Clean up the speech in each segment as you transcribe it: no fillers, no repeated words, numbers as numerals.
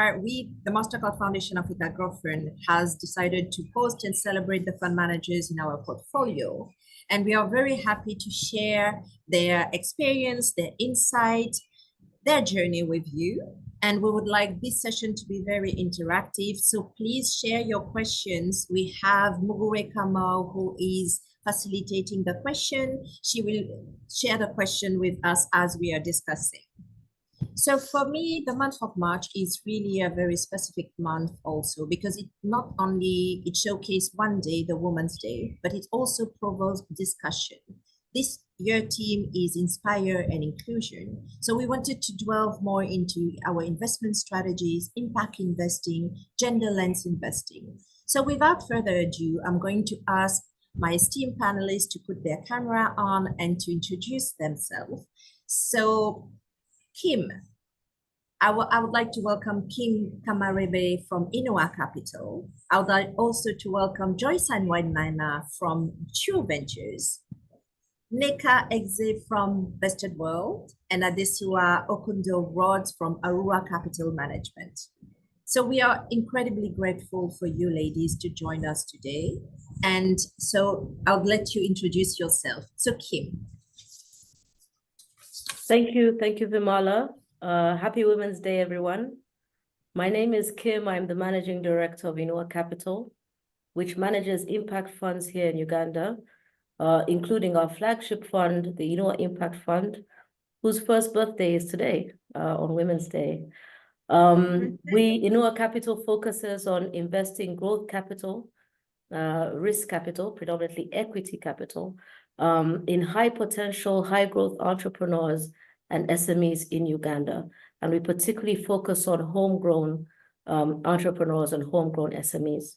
The Mastercard Foundation Africa Girlfriend has decided to post and celebrate the fund managers in our portfolio. And we are very happy to share their experience, their insight, their journey with you. And we would like this session to be very interactive. So please share your questions. We have Mugure Kamal, who is facilitating the question. She will share the question with us as we are discussing. So for me, the month of March is really a very specific month also, because it not only it showcased one day, the Women's Day, but it also provokes discussion. This year theme is Inspire and Inclusion. So we wanted to delve more into our investment strategies, impact investing, gender lens investing. So without further ado, I'm going to ask my esteemed panelists to put their camera on and to introduce themselves. So Kim, I would like to welcome Kim Kamarebe from Inua Capital. I would like also to welcome Joyce Wainaina from True Ventures, Neka Exe from Vested World, and Adesua Okundo Rhodes from Arua Capital Management. So we are incredibly grateful for you ladies to join us today. And so I'll let you introduce yourself. So Kim. Thank you, Vimala. Happy Women's Day, everyone. My name is Kim. I'm the Managing Director of Inua Capital, which manages impact funds here in Uganda, including our flagship fund, the Inua Impact Fund, whose first birthday is today, on Women's Day. Inua Capital focuses on investing growth capital, risk capital, predominantly equity capital, in high potential, high growth entrepreneurs and SMEs in Uganda. And we particularly focus on homegrown entrepreneurs and homegrown SMEs.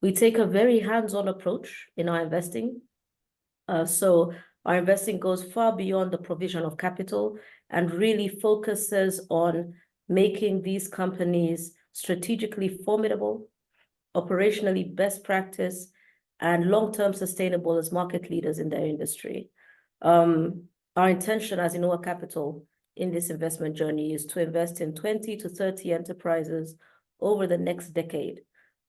We take a very hands-on approach in our investing. So our investing goes far beyond the provision of capital and really focuses on making these companies strategically formidable, operationally best practice, and long-term sustainable as market leaders in their industry. Our intention as Inua Capital in this investment journey is to invest in 20 to 30 enterprises over the next decade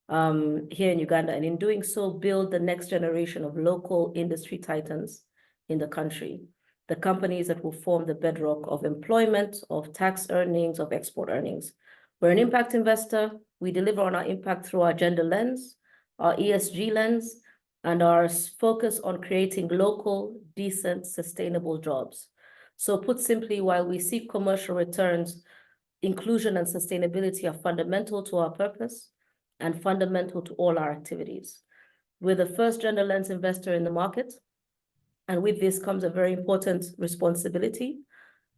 here in Uganda, and in doing so, build the next generation of local industry titans in the country, the companies that will form the bedrock of employment, of tax earnings, of export earnings. We're an impact investor. We deliver on our impact through our gender lens, our ESG lens, and our focus on creating local, decent, sustainable jobs. So put simply, while we seek commercial returns, inclusion and sustainability are fundamental to our purpose and fundamental to all our activities. We're the first gender lens investor in the market, and with this comes a very important responsibility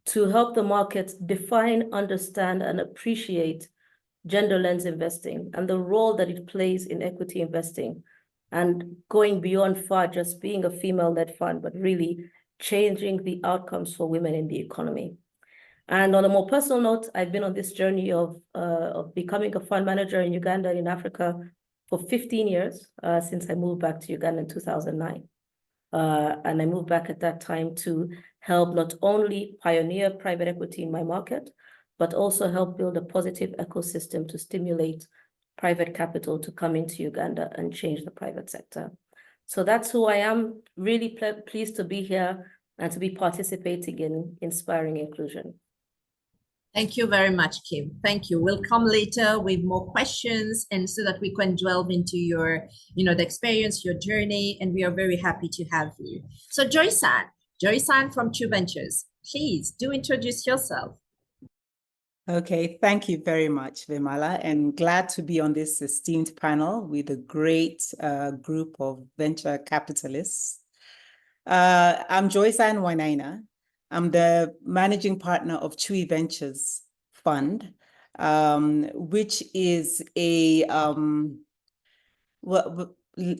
to help the market define, understand, and appreciate gender lens investing and the role that it plays in equity investing, and going beyond far just being a female-led fund, but really changing the outcomes for women in the economy. And on a more personal note, I've been on this journey of becoming a fund manager in Uganda and in Africa for 15 years, since I moved back to Uganda in 2009. And I moved back at that time to help not only pioneer private equity in my market, but also help build a positive ecosystem to stimulate private capital to come into Uganda and change the private sector. So that's who I am. Really pleased to be here and to be participating in Inspiring Inclusion. Thank you very much, Kim. Thank you. We'll come later with more questions, and so that we can delve into your, the experience, your journey, and we are very happy to have you. So Joyce from True Ventures, please do introduce yourself. Okay, thank you very much, Vimala, and glad to be on this esteemed panel with a great group of venture capitalists. I'm Joyce Wainaina. I'm the managing partner of True Ventures Fund, which is a,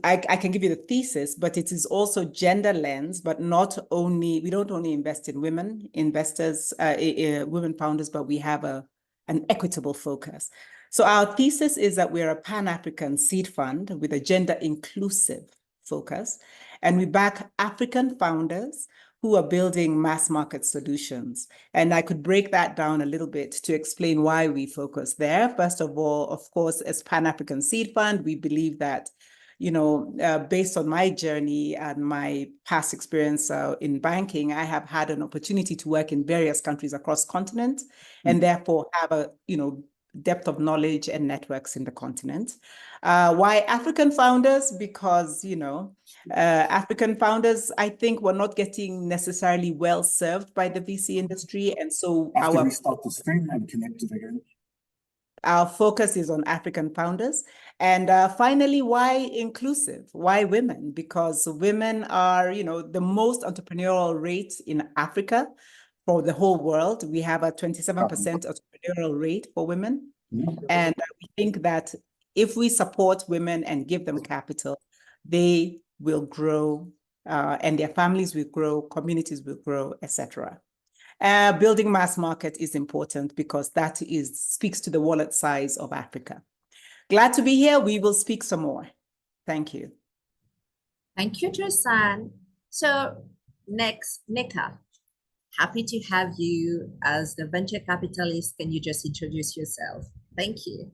I can give you the thesis, but it is also gender lens, but we don't only invest in women investors, women founders, but we have an equitable focus. So our thesis is that we're a Pan-African seed fund with a gender inclusive focus, and we back African founders who are building mass market solutions. And I could break that down a little bit to explain why we focus there. First of all, of course, as Pan-African Seed Fund, we believe that, based on my journey and my past experience in banking, I have had an opportunity to work in various countries across continent, and therefore have a, depth of knowledge and networks in the continent. Why African founders? Because, African founders, I think, were not getting necessarily well served by the VC industry. And so After we start the stream and connect it again. Our focus is on African founders. And finally, why inclusive? Why women? Because women are, the most entrepreneurial rate in Africa for the whole world. We have a 27% entrepreneurial rate for women. And we think that if we support women and give them capital, they will grow and their families will grow, communities will grow, etc. Building mass market is important because that speaks to the wallet size of Africa. Glad to be here. We will speak some more. Thank you. Thank you, Josan. So next, Nika, happy to have you as the venture capitalist. Can you just introduce yourself? Thank you.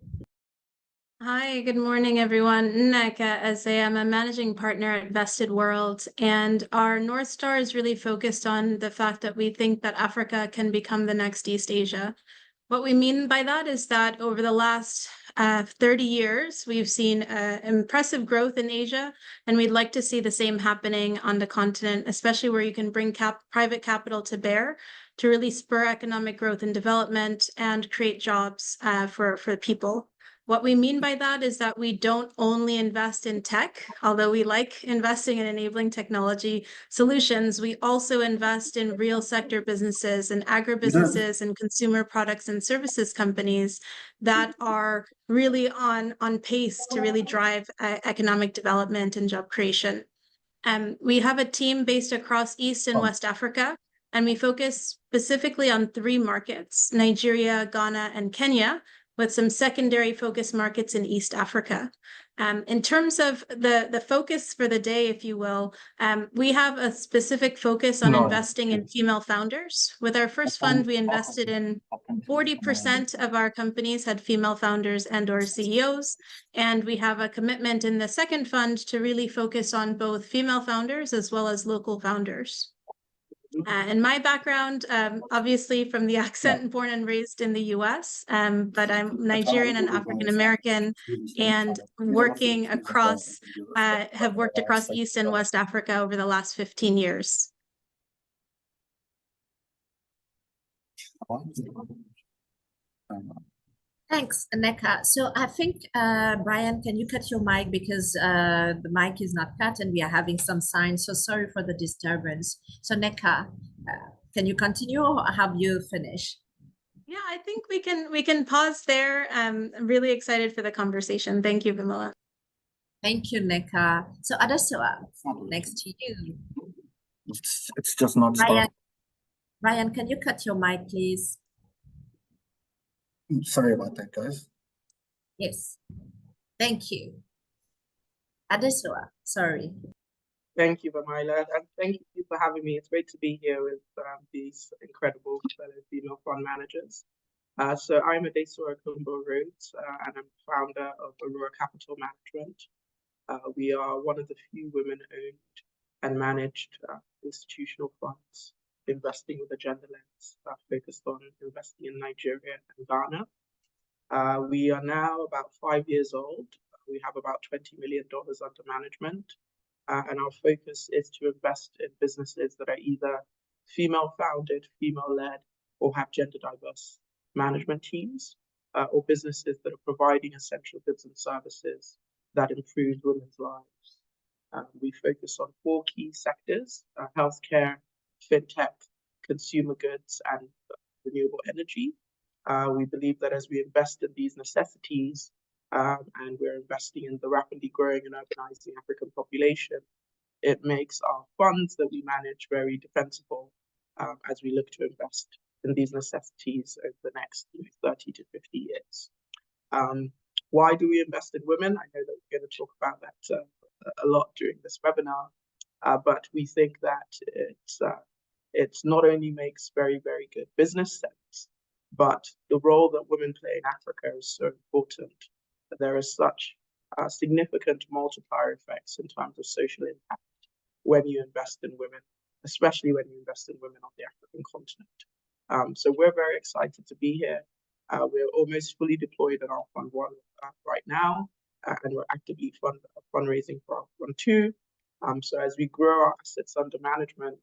Hi, good morning, everyone. Nneka Eze, I'm a managing partner at Vested World, and our North Star is really focused on the fact that we think that Africa can become the next East Asia. What we mean by that is that over the last 30 years, we've seen impressive growth in Asia, and we'd like to see the same happening on the continent, especially where you can bring private capital to bear to really spur economic growth and development and create jobs for people. What we mean by that is that we don't only invest in tech, although we like investing in enabling technology solutions. We also invest in real sector businesses and agribusinesses and consumer products and services companies that are really on pace to really drive economic development and job creation. We have a team based across East and West Africa, and we focus specifically on 3 markets, Nigeria, Ghana, and Kenya, with some secondary focus markets in East Africa. In terms of the focus for the day, if you will, we have a specific focus on investing in female founders. With our first fund, we invested in 40% of our companies had female founders and or CEOs. And we have a commitment in the second fund to really focus on both female founders as well as local founders. In my background, obviously from the accent, born and raised in the US, but I'm Nigerian and African American, and working across, have worked across East and West Africa over the last 15 years. Thanks, Nneka. So I think, Brian, can you cut your mic because the mic is not cut and we are having some signs. So sorry for the disturbance. So Nneka, can you continue or have you finished? Yeah, I think we can pause there. I'm really excited for the conversation. Thank you, Vimala. Thank you, Nneka. So Adesoa, next to you. It's just not starting. Brian, can you cut your mic, please? Sorry about that, guys. Yes. Thank you. Adesoa, sorry. Thank you, Vimala, and thank you for having me. It's great to be here with these incredible fellow female fund managers. So I'm Adesoa Kumbo Rhodes, and I'm founder of Aurora Capital Management. We are one of the few women-owned and managed institutional funds investing with a gender lens focused on investing in Nigeria and Ghana. We are now about 5 years old. We have about $20 million under management. And our focus is to invest in businesses that are either female founded, female led, or have gender diverse management teams, or businesses that are providing essential goods and services that improve women's lives. We focus on 4 key sectors: healthcare, fintech, consumer goods, and renewable energy. We believe that as we invest in these necessities, and we're investing in the rapidly growing and urbanizing African population, it makes our funds that we manage very defensible as we look to invest in these necessities over the next 30 to 50 years. Why do we invest in women? I know that we're going to talk about that a lot during this webinar, but we think that it's It not only makes very, very good business sense, but the role that women play in Africa is so important that there is such significant multiplier effects in terms of social impact when you invest in women, especially when you invest in women on the African continent. So we're very excited to be here. We're almost fully deployed in our Fund 1 right now, and we're actively fundraising for our Fund 2. So as we grow our assets under management,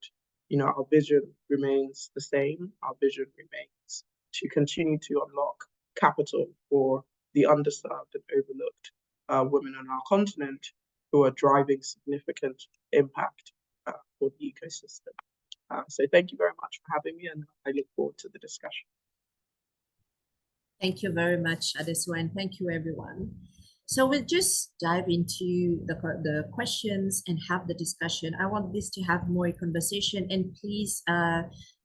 our vision remains the same. Our vision remains to continue to unlock capital for the underserved and overlooked women on our continent who are driving significant impact for the ecosystem. So thank you very much for having me, and I look forward to the discussion. Thank you very much, Adesu, and thank you, everyone. So we'll just dive into the questions and have the discussion. I want this to have more conversation, and please,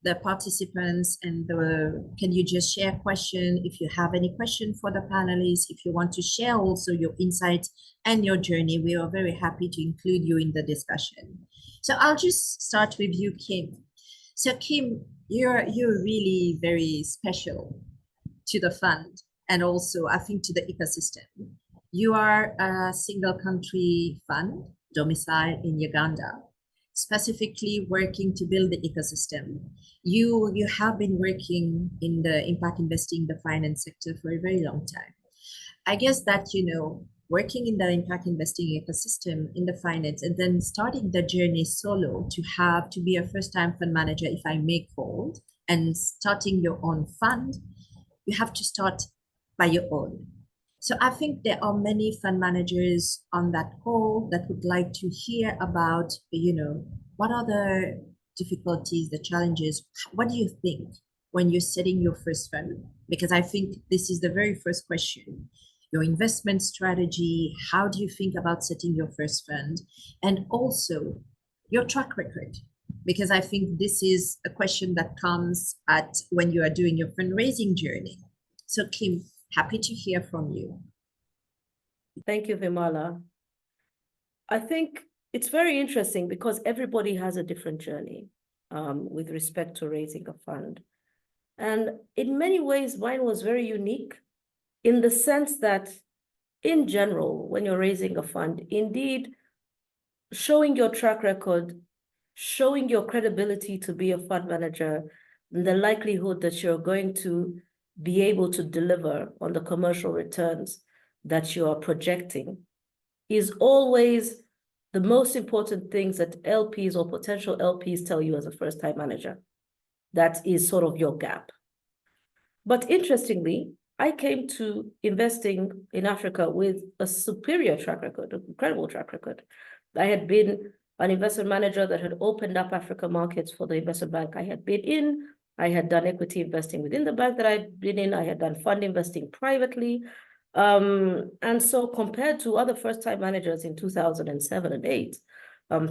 the participants can you just share a question if you have any question for the panelists, if you want to share also your insights and your journey, we are very happy to include you in the discussion. So I'll just start with you, Kim. So Kim, you're really very special to the fund and also I think to the ecosystem. You are a single country fund domiciled in Uganda, specifically working to build the ecosystem. You have been working in the impact investing, the finance sector for a very long time. I guess that, working in the impact investing ecosystem in the finance and then starting the journey solo to be a first-time fund manager, if I may call, and starting your own fund, you have to start by your own. So I think there are many fund managers on that call that would like to hear about, what are the difficulties, the challenges? What do you think when you're setting your first fund? Because I think this is the very first question. Your investment strategy, how do you think about setting your first fund? And also your track record, because I think this is a question that comes when you are doing your fundraising journey. So Kim, happy to hear from you. Thank you, Vimala. I think it's very interesting because everybody has a different journey with respect to raising a fund. And in many ways, mine was very unique in the sense that in general, when you're raising a fund, indeed, showing your track record, showing your credibility to be a fund manager, and the likelihood that you're going to be able to deliver on the commercial returns that you are projecting is always the most important things that LPs or potential LPs tell you as a first-time manager. That is sort of your gap. But interestingly, I came to investing in Africa with a superior track record, an incredible track record. I had been an investment manager that had opened up Africa markets for the investment bank I had been in. I had done equity investing within the bank that I'd been in. I had done fund investing privately. And so compared to other first-time managers in 2007 and 8,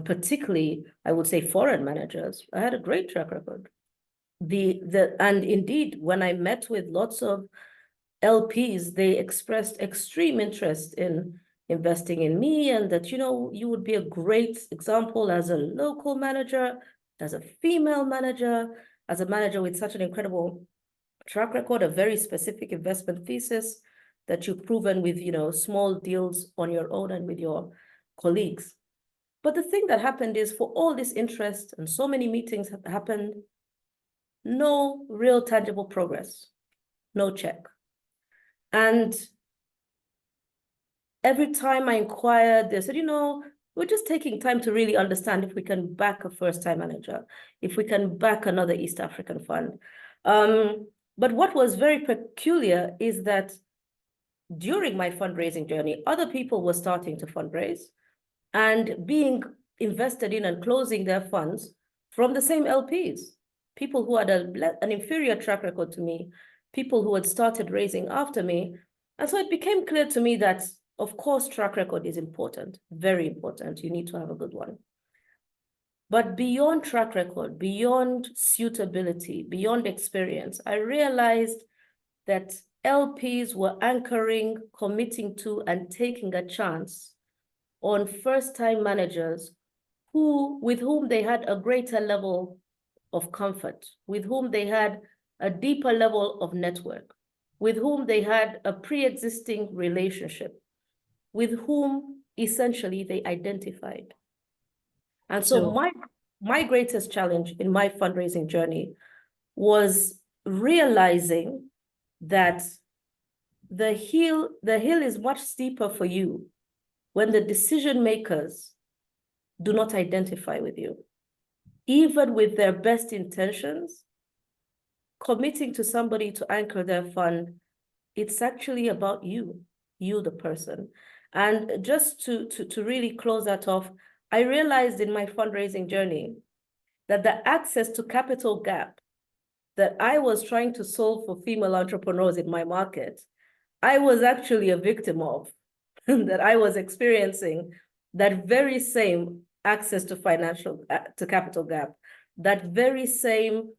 particularly, I would say foreign managers, I had a great track record. And indeed, when I met with lots of LPs, they expressed extreme interest in investing in me and that, you would be a great example as a local manager, as a female manager, as a manager with such an incredible track record, a very specific investment thesis that you've proven with, small deals on your own and with your colleagues. But the thing that happened is for all this interest and so many meetings have happened, no real tangible progress, no check. And every time I inquired, they said, we're just taking time to really understand if we can back a first-time manager, if we can back another East African fund. But what was very peculiar is that during my fundraising journey, other people were starting to fundraise and being invested in and closing their funds from the same LPs, people who had an inferior track record to me, people who had started raising after me. And so it became clear to me that, of course, track record is important, very important. You need to have a good one. But beyond track record, beyond suitability, beyond experience, I realized that LPs were anchoring, committing to, and taking a chance on first-time managers with whom they had a greater level of comfort, with whom they had a deeper level of network, with whom they had a pre-existing relationship, with whom essentially they identified. And so my greatest challenge in my fundraising journey was realizing that the hill is much steeper for you when the decision makers do not identify with you. Even with their best intentions, committing to somebody to anchor their fund, it's actually about you, the person. And just to really close that off, I realized in my fundraising journey that the access to capital gap that I was trying to solve for female entrepreneurs in my market, I was actually a victim of, that I was experiencing that very same access to capital gap, that very same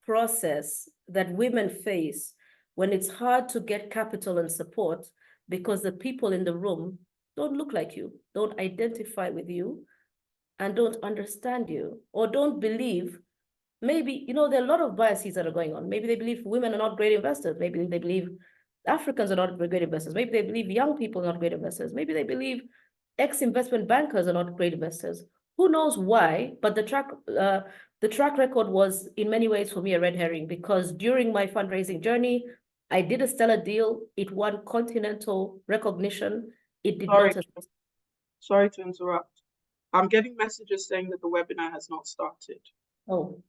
process that women face when it's hard to get capital and support because the people in the room don't look like you, don't identify with you, and don't understand you, or don't believe. Maybe, there are a lot of biases that are going on. Maybe they believe women are not great investors. Maybe they believe Africans are not great investors. Maybe they believe young people are not great investors. Maybe they believe ex-investment bankers are not great investors. Who knows why? But the track record was in many ways for me a red herring, because during my fundraising journey, I did a stellar deal. It won continental recognition. It did not. Sorry to interrupt. I'm getting messages saying that the webinar has not started. Oh.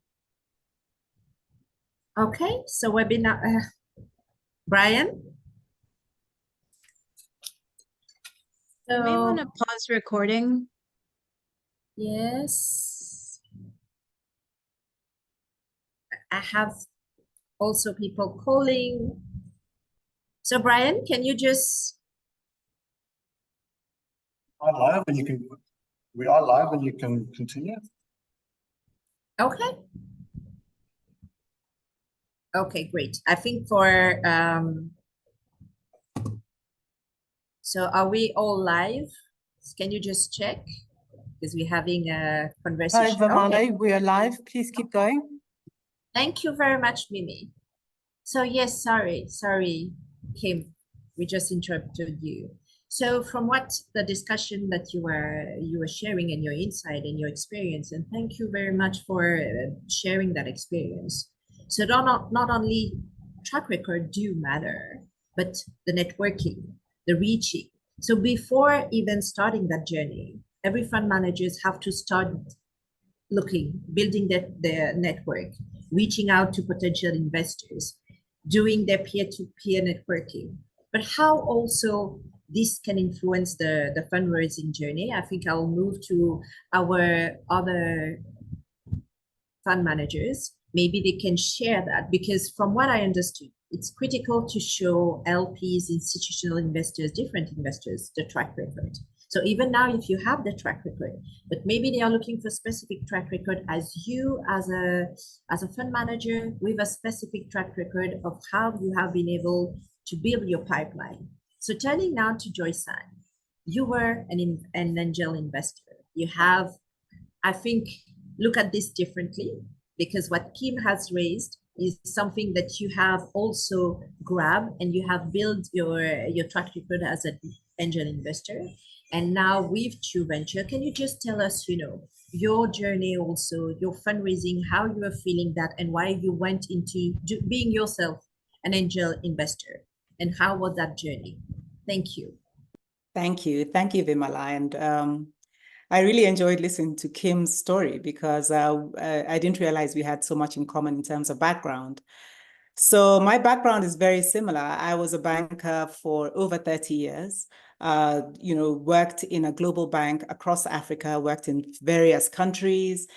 Okay, so webinar, Brian? You may want to pause recording. Yes. I have also people calling. So Brian, can you just... We are live and you can continue. Okay. Okay, great. I think for, so are we all live? Can you just check? Because we're having a conversation. Hi, Vimala, Okay. we are live. Please keep going. Thank you very much, Mimi. So yes, sorry, Kim, we just interrupted you. So from what the discussion that you were sharing and your insight and your experience, and thank you very much for sharing that experience. So not only track record do matter, but the networking, the reaching. So before even starting that journey, every fund managers have to start looking, building their network, reaching out to potential investors, doing their peer-to-peer networking. But how also this can influence the fundraising journey? I think I'll move to our other fund managers. Maybe they can share that, because from what I understood, it's critical to show LPs, institutional investors, different investors, the track record. So even now, if you have the track record, but maybe they are looking for specific track record as you, as a fund manager with a specific track record of how you have been able to build your pipeline. So turning now to Joyce-Ann, you were an angel investor. You have, I think, look at this differently, because what Kim has raised is something that you have also grabbed, and you have built your track record as an angel investor. And now with True Venture, can you just tell us, your journey also, your fundraising, how you are feeling that, and why you went into being yourself an angel investor, and how was that journey? Thank you. Thank you, Vimala. And I really enjoyed listening to Kim's story, because I didn't realize we had so much in common in terms of background. So my background is very similar. I was a banker for over 30 years, worked in a global bank across Africa, worked in various countries.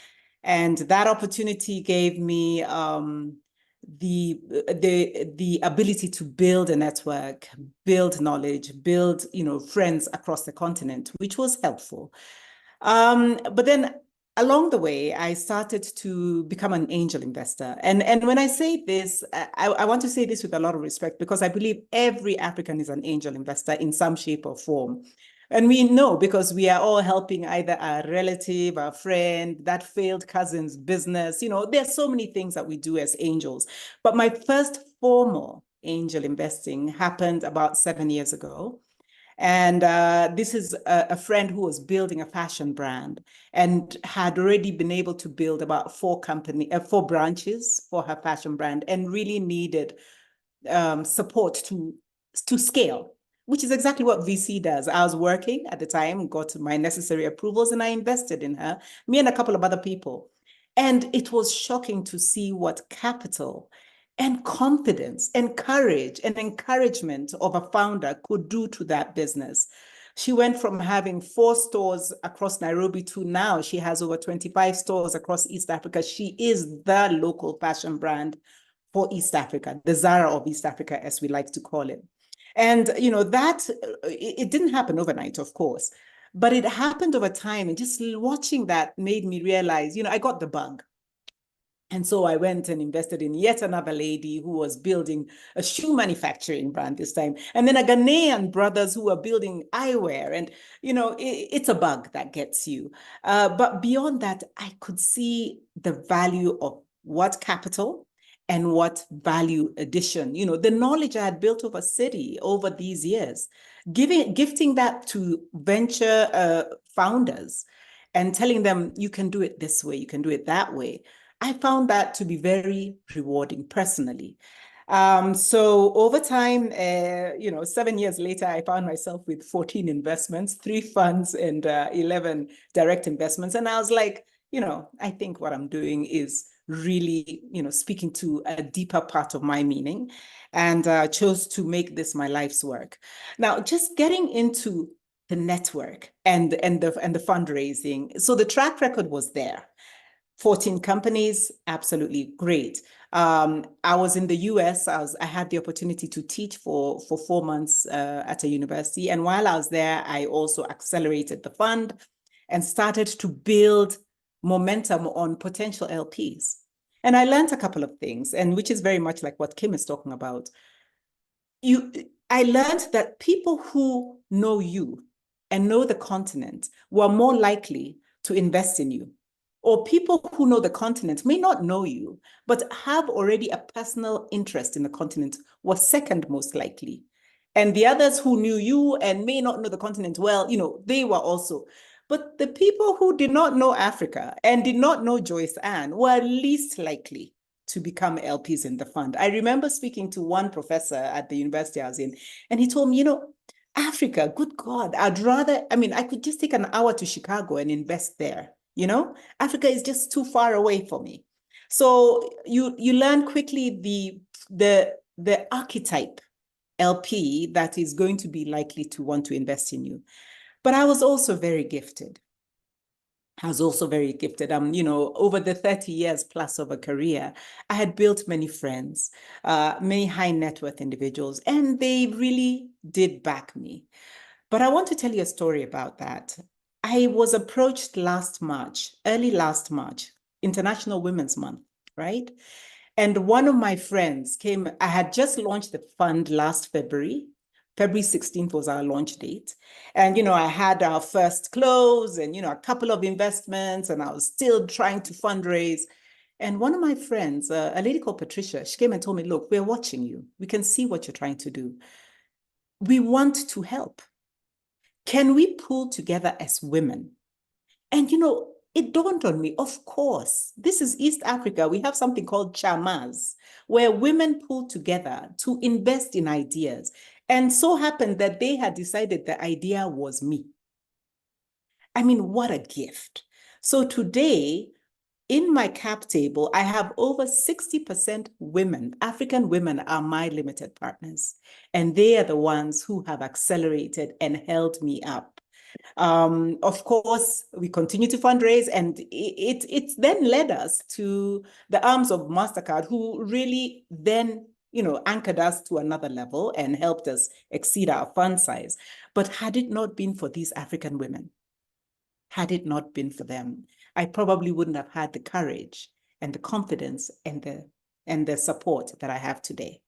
And that opportunity gave me the ability to build a network, build knowledge, build, friends across the continent, which was helpful. But then along the way, I started to become an angel investor. And when I say this, I want to say this with a lot of respect, because I believe every African is an angel investor in some shape or form. And we know because we are all helping either our relative, our friend, that failed cousin's business. You know, there's so many things that we do as angels. But my first formal angel investing happened about 7 years ago. And this is a friend who was building a fashion brand and had already been able to build about 4 branches for her fashion brand and really needed support to scale, which is exactly what VC does. I was working at the time, got my necessary approvals, and I invested in her, me and a couple of other people. And it was shocking to see what capital and confidence and courage and encouragement of a founder could do to that business. She went from having 4 stores across Nairobi to now she has over 25 stores across East Africa. She is the local fashion brand for East Africa, the Zara of East Africa, as we like to call it. And, you know, that it didn't happen overnight, of course, but it happened over time. And just watching that made me realize, you know, I got the bug. And so I went and invested in yet another lady who was building a shoe manufacturing brand this time. And then a Ghanaian brothers who were building eyewear. And, you know, it's a bug that gets you. But beyond that, I could see the value of what capital and what value addition, you know, the knowledge I had built over city over these years, gifting that to venture founders and telling them, you can do it this way, you can do it that way. I found that to be very rewarding personally. So over time, you know, 7 years later, I found myself with 14 investments, 3 funds and 11 direct investments. And I was like, you know, I think what I'm doing is really, you know, speaking to a deeper part of my meaning, and chose to make this my life's work. Now, just getting into the network and the fundraising. So the track record was there. 14 companies, absolutely great. I was in the US. I had the opportunity to teach for 4 months at a university. And while I was there, I also accelerated the fund and started to build momentum on potential LPs. And I learned a couple of things, and which is very much like what Kim is talking about. I learned that people who know you and know the continent were more likely to invest in you. Or people who know the continent may not know you, but have already a personal interest in the continent were second most likely. And the others who knew you and may not know the continent well, you know, they were also. But the people who did not know Africa and did not know Joyce Ann were least likely to become LPs in the fund. I remember speaking to one professor at the university I was in, and he told me, you know, Africa, good God, I could just take an hour to Chicago and invest there. You know, Africa is just too far away for me. So you learn quickly the archetype LP that is going to be likely to want to invest in you. But I was also very gifted. You know, over the 30 years plus of a career, I had built many friends, many high net worth individuals, and they really did back me. But I want to tell you a story about that. I was approached early last March, International Women's Month, right? And one of my friends came. I had just launched the fund last February. February 16th was our launch date. And, you know, I had our first close and, you know, a couple of investments, and I was still trying to fundraise. And one of my friends, a lady called Patricia, she came and told me, look, we're watching you. We can see what you're trying to do. We want to help. Can we pull together as women? And, you know, it dawned on me, of course, this is East Africa. We have something called chamas, where women pull together to invest in ideas. And so happened that they had decided the idea was me. I mean, what a gift. So today, in my cap table, I have over 60% women. African women are my limited partners, and they are the ones who have accelerated and held me up. Of course, we continue to fundraise, and it then led us to the arms of Mastercard, who really then, you know, anchored us to another level and helped us exceed our fund size. But had it not been for these African women, had it not been for them, I probably wouldn't have had the courage and the confidence and the support that I have today.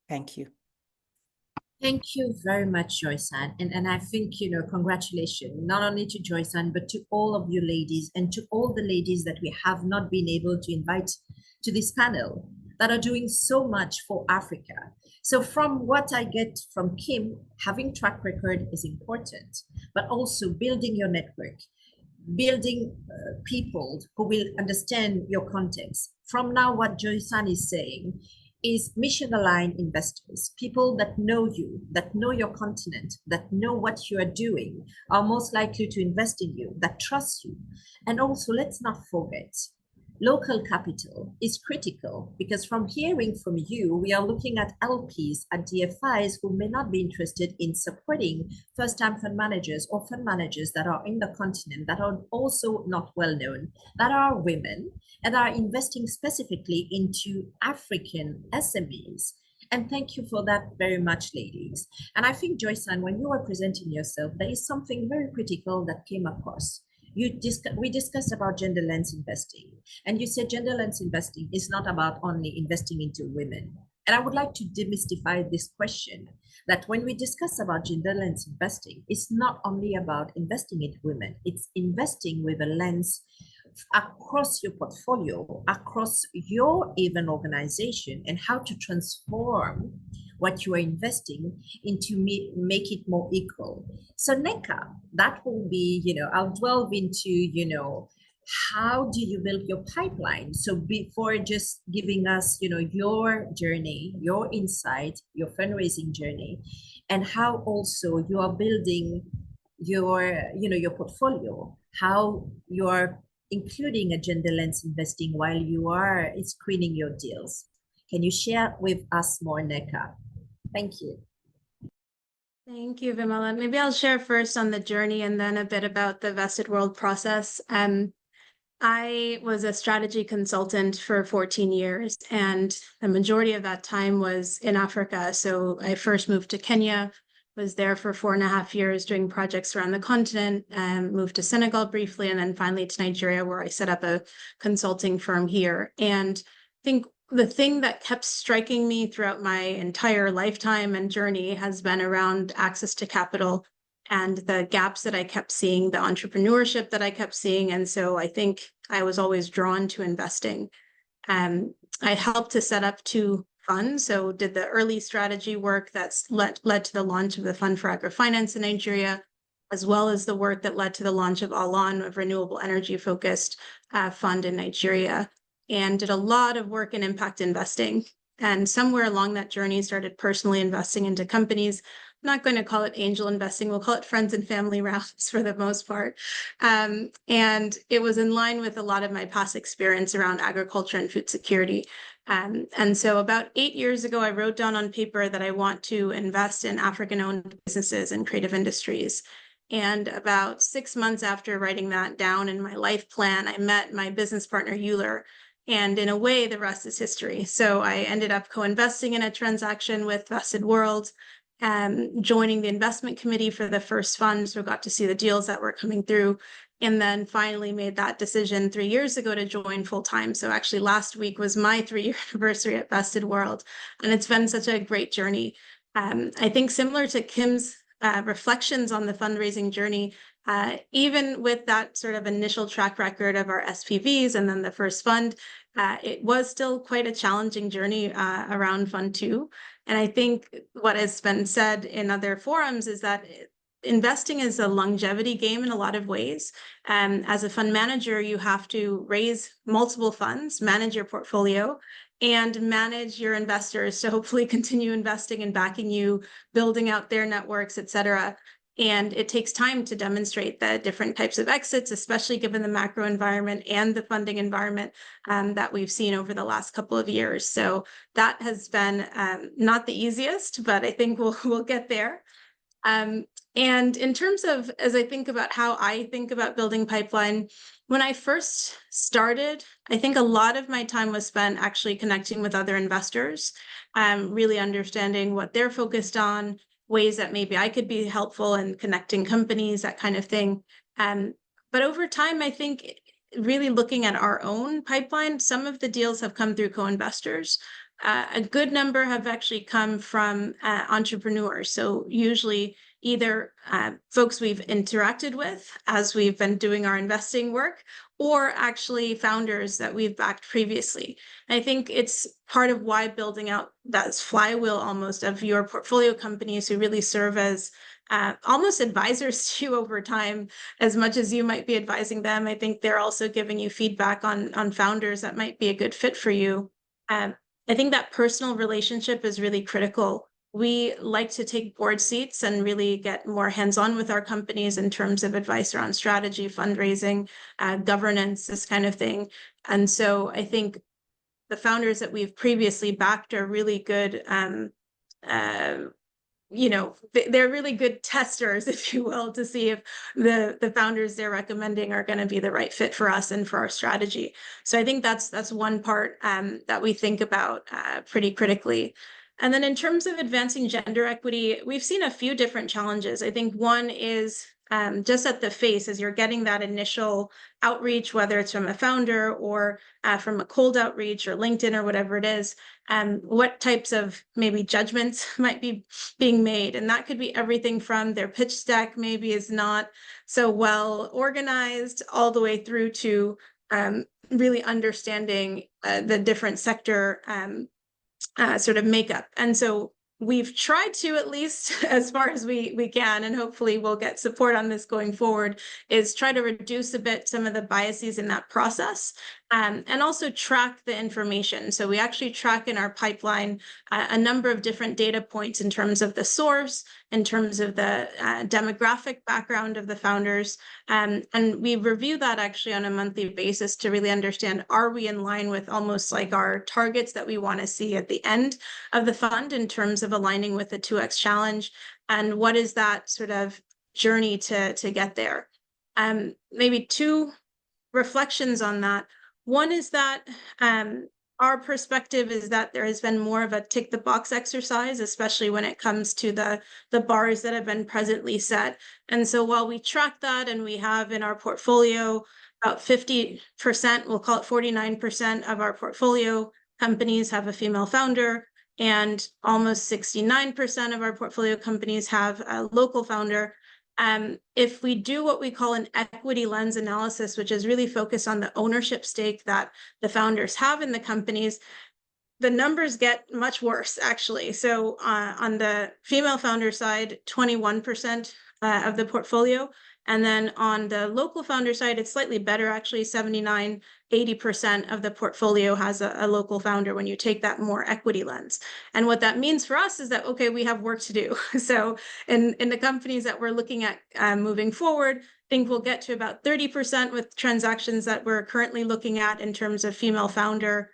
Thank you. Thank you very much, Joyce-Ann. And I think, congratulations, not only to Joyce-Ann, but to all of you ladies and to all the ladies that we have not been able to invite to this panel that are doing so much for Africa. So from what I get from Kim, having track record is important, but also building your network, building people who will understand your context. From now, what Joyce-Ann is saying is mission-aligned investors, people that know you, that know your continent, that know what you are doing, are most likely to invest in you, that trust you. And also, let's not forget, local capital is critical because from hearing from you, we are looking at LPs, at DFIs who may not be interested in supporting first-time fund managers or fund managers that are in the continent that are also not well known, that are women and are investing specifically into African SMEs. And thank you for that very much, ladies. And I think, Joyce-Ann, when you were presenting yourself, there is something very critical that came across. We discussed about gender lens investing, and you said gender lens investing is not about only investing into women. And I would like to demystify this question, that when we discuss about gender lens investing, it's not only about investing in women, it's investing with a lens across your portfolio, across your even organization, and how to transform what you are investing into make it more equal. So Nneka, that will be, I'll delve into, how do you build your pipeline? So before just giving us, your journey, your insight, your fundraising journey, and how also you are building your portfolio, how you are including a gender lens investing while you are screening your deals. Can you share with us more, Nneka? Thank you. Thank you, Vimala. Maybe I'll share first on the journey and then a bit about the Vested World process. I was a strategy consultant for 14 years, and the majority of that time was in Africa. So I first moved to Kenya, was there for 4.5 years doing projects around the continent, and moved to Senegal briefly, and then finally to Nigeria, where I set up a consulting firm here. And I think the thing that kept striking me throughout my entire lifetime and journey has been around access to capital and the gaps that I kept seeing, the entrepreneurship that I kept seeing. And so I think I was always drawn to investing. I helped to set up 2 funds, so did the early strategy work that's led to the launch of the Fund for Agrofinance in Nigeria, as well as the work that led to the launch of Alon, a renewable energy focused fund in Nigeria, and did a lot of work in impact investing. And somewhere along that journey, started personally investing into companies. I'm not going to call it angel investing, we'll call it friends and family rounds for the most part. And it was in line with a lot of my past experience around agriculture and food security. And so about 8 years ago, I wrote down on paper that I want to invest in African-owned businesses and creative industries. And about 6 months after writing that down in my life plan, I met my business partner, Euler. And in a way, the rest is history. So I ended up co-investing in a transaction with Vested World, joining the investment committee for the first fund. So got to see the deals that were coming through. And then finally made that decision 3 years ago to join full time. So actually last week was my 3-year anniversary at Vested World. And it's been such a great journey. I think similar to Kim's reflections on the fundraising journey, even with that sort of initial track record of our SPVs and then the first fund, it was still quite a challenging journey around Fund 2. And I think what has been said in other forums is that investing is a longevity game in a lot of ways. As a fund manager, you have to raise multiple funds, manage your portfolio, and manage your investors to hopefully continue investing and backing you, building out their networks, et cetera. And it takes time to demonstrate the different types of exits, especially given the macro environment and the funding environment that we've seen over the last couple of years. So that has been not the easiest, but I think we'll get there. And in terms of, as I think about how I think about building pipeline, when I first started, I think a lot of my time was spent actually connecting with other investors, really understanding what they're focused on, ways that maybe I could be helpful in connecting companies, that kind of thing. But over time, I think really looking at our own pipeline, some of the deals have come through co-investors. a good number have actually come from entrepreneurs. So usually either folks we've interacted with as we've been doing our investing work, or actually founders that we've backed previously. I think it's part of why building out that flywheel almost of your portfolio companies who really serve as almost advisors to you over time, as much as you might be advising them. I think they're also giving you feedback on founders that might be a good fit for you. I think that personal relationship is really critical. We like to take board seats and really get more hands-on with our companies in terms of advice around strategy, fundraising, governance, this kind of thing. And so I think the founders that we've previously backed are really good, you know, they're really good testers, if you will, to see if the founders they're recommending are going to be the right fit for us and for our strategy. So I think that's one part that we think about pretty critically. And then in terms of advancing gender equity, we've seen a few different challenges. I think one is just at the face, as you're getting that initial outreach, whether it's from a founder or from a cold outreach or LinkedIn or whatever it is, what types of maybe judgments might be being made. And that could be everything from their pitch deck maybe is not so well organized, all the way through to really understanding the different sector sort of makeup. And so we've tried to, at least as far as we can, and hopefully we'll get support on this going forward, is try to reduce a bit some of the biases in that process, and also track the information. So we actually track in our pipeline a number of different data points in terms of the source, in terms of the demographic background of the founders. And we review that actually on a monthly basis to really understand, are we in line with almost like our targets that we want to see at the end of the fund in terms of aligning with the 2X challenge, and what is that sort of journey to get there. Maybe two reflections on that. One is that our perspective is that there has been more of a tick the box exercise, especially when it comes to the bars that have been presently set. And so while we track that and we have in our portfolio about 50%, we'll call it 49% of our portfolio companies have a female founder, and almost 69% of our portfolio companies have a local founder. If we do what we call an equity lens analysis, which is really focused on the ownership stake that the founders have in the companies, the numbers get much worse, actually. So on the female founder side, 21% of the portfolio. And then on the local founder side, it's slightly better, actually. 79, 80% of the portfolio has a local founder when you take that more equity lens. And what that means for us is that, okay, we have work to do. So in the companies that we're looking at moving forward, I think we'll get to about 30% with transactions that we're currently looking at in terms of female founder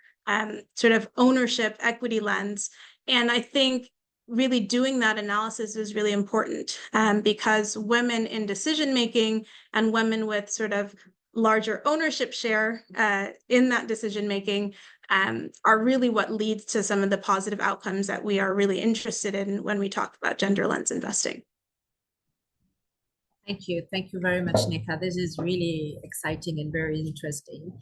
sort of ownership equity lens. And I think really doing that analysis is really important because women in decision making and women with sort of larger ownership share in that decision making are really what leads to some of the positive outcomes that we are really interested in when we talk about gender lens investing. Thank you. Thank you very much, Nika. This is really exciting and very interesting.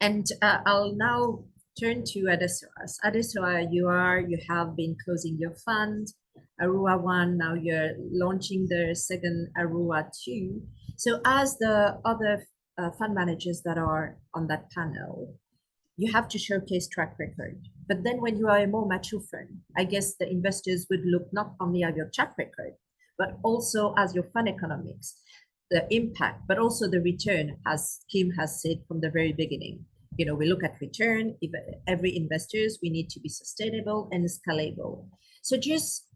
And I'll now turn to Adesoa. Adesoa, you have been closing your fund, Arua 1, now you're launching the second Arua 2. So as the other fund managers that are on that panel, you have to showcase track record. But then when you are a more mature fund, I guess the investors would look not only at your track record, but also as your fund economics, the impact, but also the return, as Kim has said from the very beginning. You know, we look at return, every investors, we need to be sustainable and scalable. So just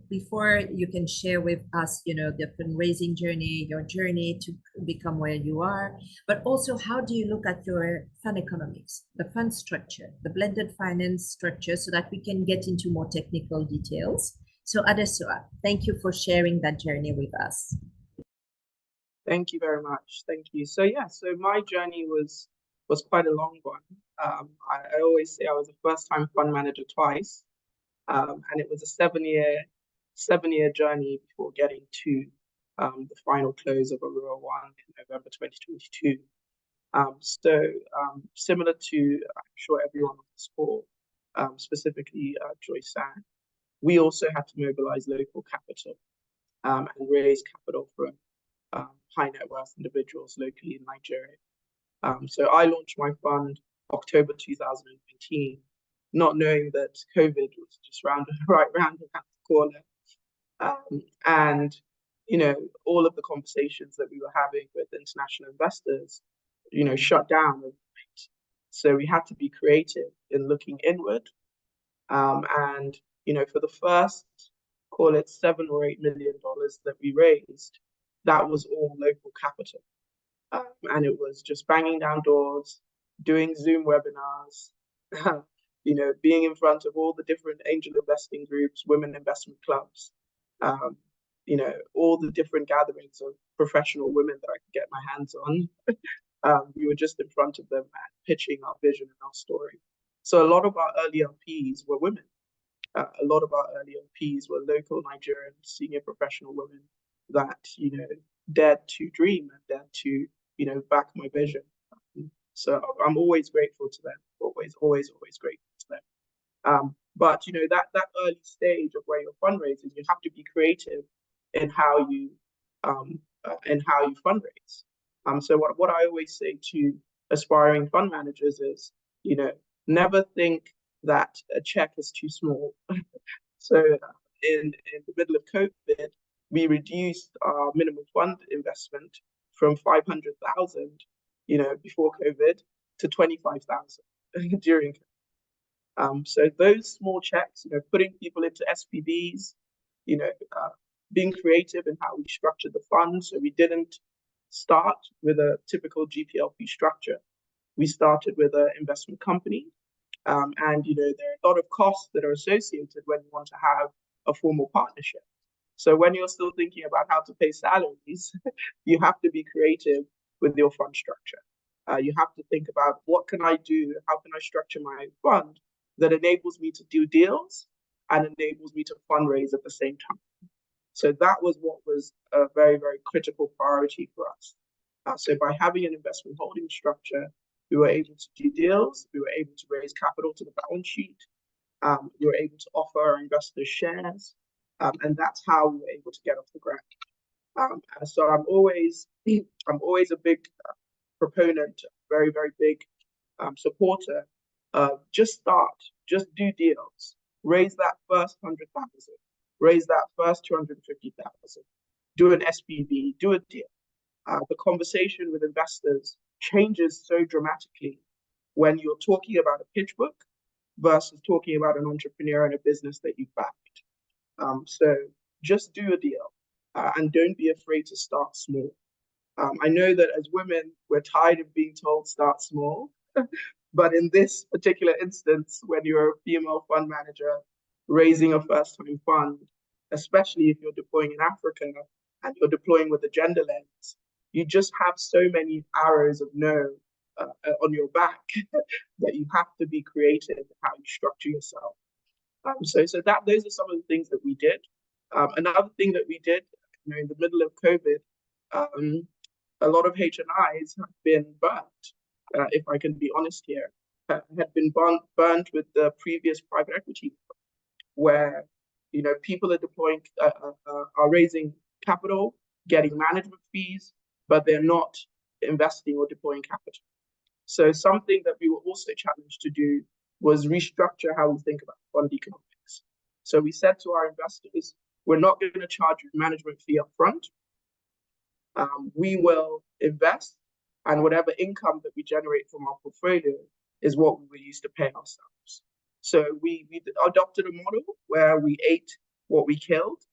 before you can share with us, you know, the fundraising journey, your journey to become where you are, but also how do you look at your fund economics, the fund structure, the blended finance structure, so that we can get into more technical details. So Adesoa, thank you for sharing that journey with us. Thank you very much. Thank you. So yeah, so my journey was quite a long one. I always say I was a first-time fund manager twice, and it was a seven-year journey before getting to the final close of Arua 1 in November 2022. Similar to, I'm sure everyone on this call, specifically Joy San, we also had to mobilize local capital and raise capital from high net worth individuals locally in Nigeria. So I launched my fund October 2019, not knowing that COVID was just right round the corner. And, you know, all of the conversations that we were having with international investors, you know, shut down overnight. So we had to be creative in looking inward. And, you know, for the first, call it $7 or $8 million that we raised, that was all local capital. And it was just banging down doors, doing Zoom webinars, you know, being in front of all the different angel investing groups, women investment clubs, you know, all the different gatherings of professional women that I could get my hands on. We were just in front of them and pitching our vision and our story. So a lot of our early LPs were women. A lot of our early LPs were local Nigerian senior professional women that, you know, dared to dream and dared to, you know, back my vision. So I'm always grateful to them. Always grateful to them. But you know, that early stage of where you're fundraising, you have to be creative in how you fundraise. So what I always say to aspiring fund managers is, you know, never think that a check is too small. So in the middle of COVID, we reduced our minimum fund investment from 500,000, you know, before COVID to 25,000 during COVID. So those small checks, you know, putting people into SPVs, you know, being creative in how we structured the fund. So we didn't start with a typical GPLP structure. We started with an investment company. And, you know, there are a lot of costs that are associated when you want to have a formal partnership. So when you're still thinking about how to pay salaries, you have to be creative with your fund structure. You have to think about what can I do? How can I structure my fund that enables me to do deals and enables me to fundraise at the same time? So that was what was a very, very critical priority for us. So by having an investment holding structure, we were able to do deals, we were able to raise capital to the balance sheet, we were able to offer our investors shares, and that's how we were able to get off the ground. So I'm always a big proponent, very, very big supporter of just start, just do deals, raise that first 100,000, raise that first 250,000, do an SPV, do a deal. The conversation with investors changes so dramatically when you're talking about a pitch book versus talking about an entrepreneur and a business that you've backed. So just do a deal and don't be afraid to start small. I know that as women, we're tired of being told start small, but in this particular instance, when you're a female fund manager raising a first-time fund, especially if you're deploying in Africa and you're deploying with a gender lens, you just have so many arrows of no on your back that you have to be creative in how you structure yourself. So those are some of the things that we did. Another thing that we did, you know, in the middle of COVID, a lot of HNIs have been burnt, if I can be honest here, had been burnt with the previous private equity, where, you know, people are deploying, are raising capital, getting management fees, but they're not investing or deploying capital. So something that we were also challenged to do was restructure how we think about fund economics. So we said to our investors, we're not going to charge you management fee up front. We will invest, and whatever income that we generate from our portfolio is what we will use to pay ourselves. So we adopted a model where we ate what we killed.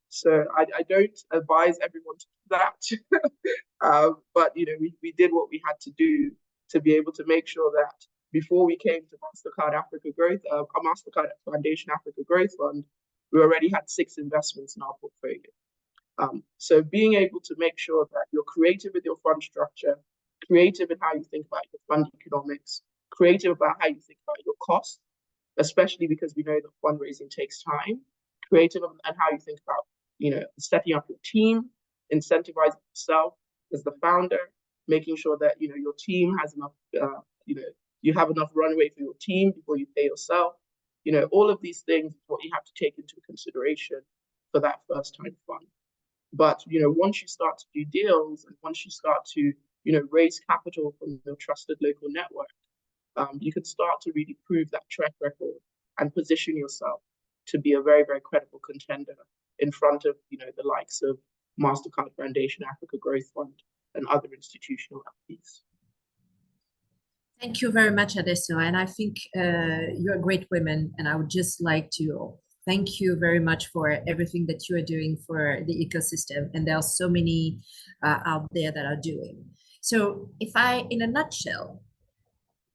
So I don't advise everyone to do that, but you know, we did what we had to do to be able to make sure that before we came to Mastercard Africa Growth, our Mastercard Foundation Africa Growth Fund, we already had 6 investments in our portfolio. So being able to make sure that you're creative with your fund structure, creative in how you think about your fund economics, creative about how you think about your costs, especially because we know that fundraising takes time, creative and how you think about, you know, setting up your team, incentivizing yourself as the founder, making sure that, you know, your team has enough, you know, you have enough runway for your team before you pay yourself. You know, all of these things is what you have to take into consideration for that first time fund. But, you know, once you start to do deals and once you start to, you know, raise capital from your trusted local network, you can start to really prove that track record and position yourself to be a very, very credible contender in front of, you know, the likes of Mastercard Foundation, Africa Growth Fund, and other institutional LPs. Thank you very much, Adesso. And I think you're a great woman. And I would just like to thank you very much for everything that you are doing for the ecosystem. And there are so many out there that are doing. So if I, in a nutshell,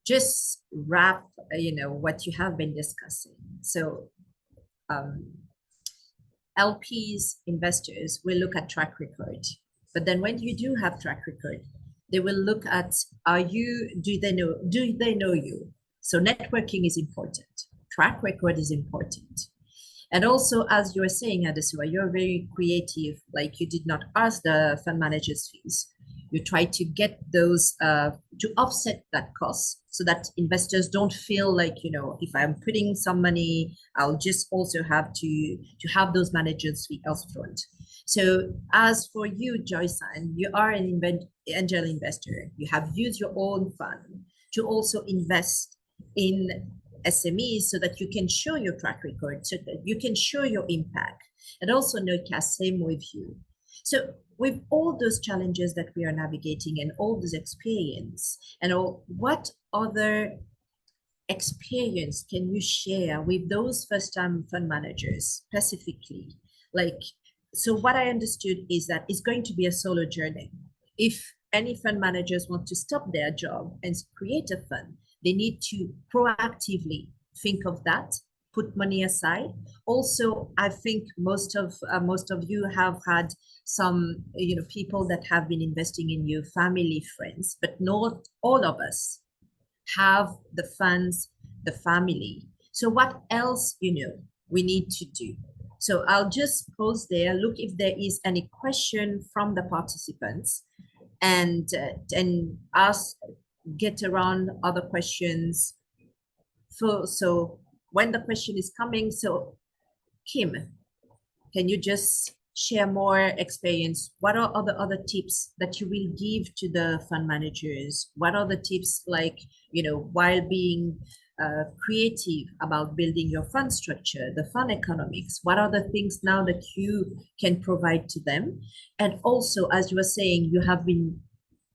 just wrap, you know, what you have been discussing. So LPs, investors will look at track record. But then when you do have track record, they will look at, do they know you? So networking is important. Track record is important. And also, as you were saying, Adesua, you're very creative. Like, you did not ask the fund managers fees. You try to get those to offset that cost so that investors don't feel like, you know, if I'm putting some money, I'll just also have to have those managers fee elsewhere. So as for you, Joyce-Ann, you are an angel investor. You have used your own fund to also invest in SMEs so that you can show your track record, so that you can show your impact. And also, Noika, same with you. So with all those challenges that we are navigating and all this experience, and all, what other experience can you share with those first-time fund managers specifically? Like, so what I understood is that it's going to be a solo journey. If any fund managers want to stop their job and create a fund, they need to proactively think of that, put money aside. Also, I think most of you have had some, you know, people that have been investing in you, family, friends, but not all of us have the funds, the family. So what else, you know, we need to do? So I'll just pause there, look if there is any question from the participants, and ask, get around other questions. So when the question is coming, so Kim, can you just share more experience? What are other tips that you will give to the fund managers? What are the tips, like, you know, while being creative about building your fund structure, the fund economics? What are the things now that you can provide to them? And also, as you were saying, you have been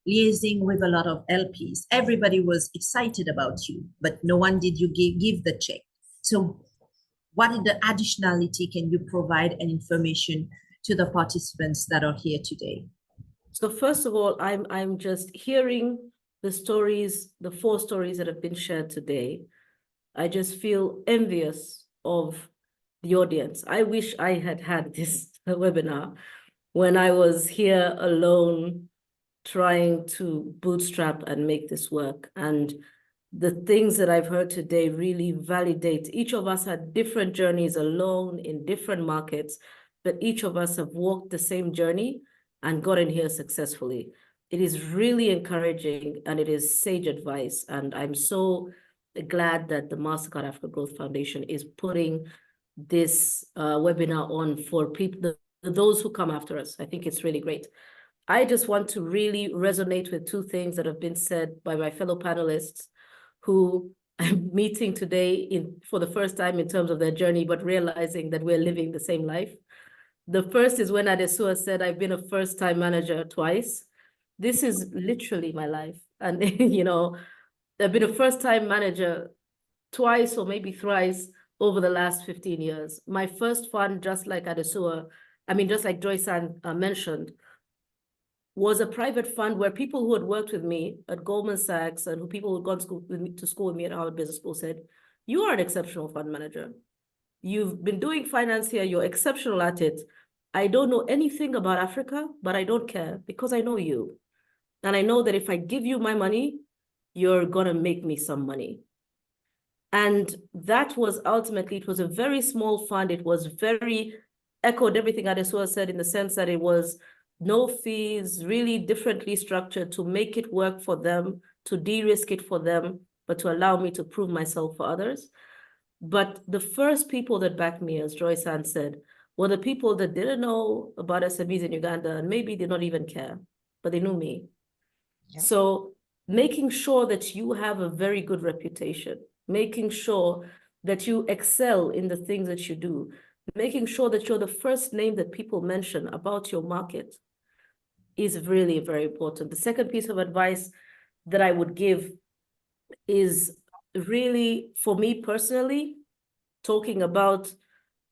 liaising with a lot of LPs. Everybody was excited about you, but no one did you give the check. So what is the additionality can you provide and information to the participants that are here today? So first of all, I'm just hearing the stories, the 4 stories that have been shared today. I just feel envious of the audience. I wish I had had this webinar when I was here alone, trying to bootstrap and make this work. And the things that I've heard today really validate. Each of us had different journeys alone in different markets, but each of us have walked the same journey and gotten here successfully. It is really encouraging and it is sage advice. And I'm so glad that the Mastercard Africa Growth Foundation is putting this webinar on for people, those who come after us. I think it's really great. I just want to really resonate with 2 things that have been said by my fellow panelists who I'm meeting today for the first time in terms of their journey, but realizing that we're living the same life. The first is when Adesua said, I've been a first-time manager twice. This is literally my life. And, you know, I've been a first-time manager twice or maybe thrice over the last 15 years. My first fund, just like Adesua, just like Joyce-Ann mentioned, was a private fund where people who had worked with me at Goldman Sachs and people who had gone to school with me at Harvard Business School said, you are an exceptional fund manager. You've been doing finance here, you're exceptional at it. I don't know anything about Africa, but I don't care because I know you. And I know that if I give you my money, you're gonna make me some money. And that was ultimately, it was a very small fund. It was very, echoed everything Adesua said in the sense that it was no fees, really differently structured to make it work for them, to de-risk it for them, but to allow me to prove myself for others. But the first people that backed me, as Joy-san said, were the people that didn't know about SMEs in Uganda, and maybe did not even care, but they knew me. Yeah. So making sure that you have a very good reputation, making sure that you excel in the things that you do, making sure that you're the first name that people mention about your market is really very important. The second piece of advice that I would give is really, for me personally, talking about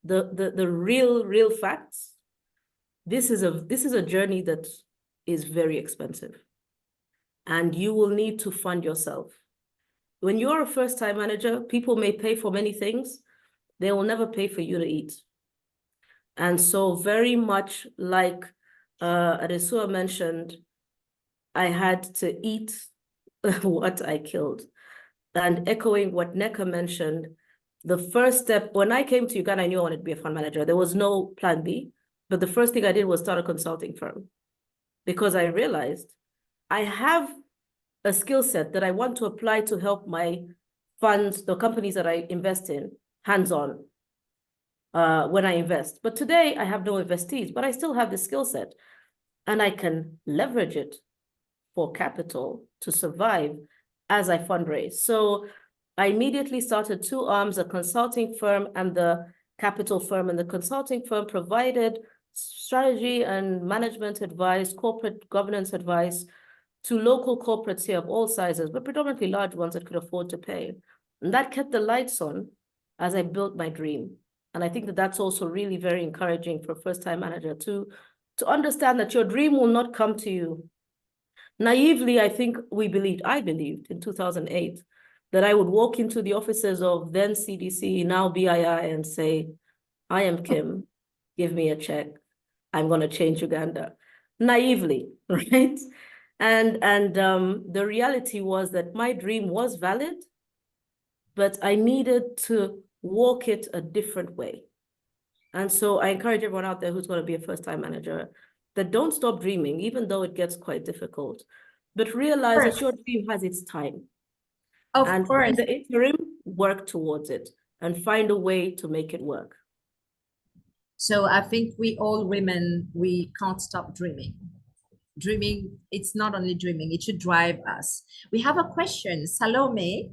the real facts. This is a journey that is very expensive, and you will need to fund yourself. When you're a first-time manager, people may pay for many things. They will never pay for you to eat. And so very much like Adesua mentioned, I had to eat what I killed. And echoing what Neka mentioned, the first step, when I came to Uganda, I knew I wanted to be a fund manager. There was no plan B, but the first thing I did was start a consulting firm, because I realized I have a skill set that I want to apply to help my funds, the companies that I invest in, hands-on when I invest. But today I have no investees, but I still have the skill set, and I can leverage it for capital to survive as I fundraise. So I immediately started two arms, a consulting firm and the capital firm. And the consulting firm provided strategy and management advice, corporate governance advice to local corporates here of all sizes, but predominantly large ones that could afford to pay. And that kept the lights on as I built my dream. And I think that that's also really very encouraging for a first-time manager to understand that your dream will not come to you. Naively, I think I believed in 2008 that I would walk into the offices of then CDC, now BII, and say, I am Kim, give me a check. I'm going to change Uganda. Naively, right? And the reality was that my dream was valid, but I needed to walk it a different way. And so I encourage everyone out there who's going to be a first-time manager that don't stop dreaming, even though it gets quite difficult, but realize that your dream has its time. And in the interim, work towards it and find a way to make it work. So I think we all women, we can't stop dreaming. Dreaming, it's not only dreaming, it should drive us. We have a question, Salome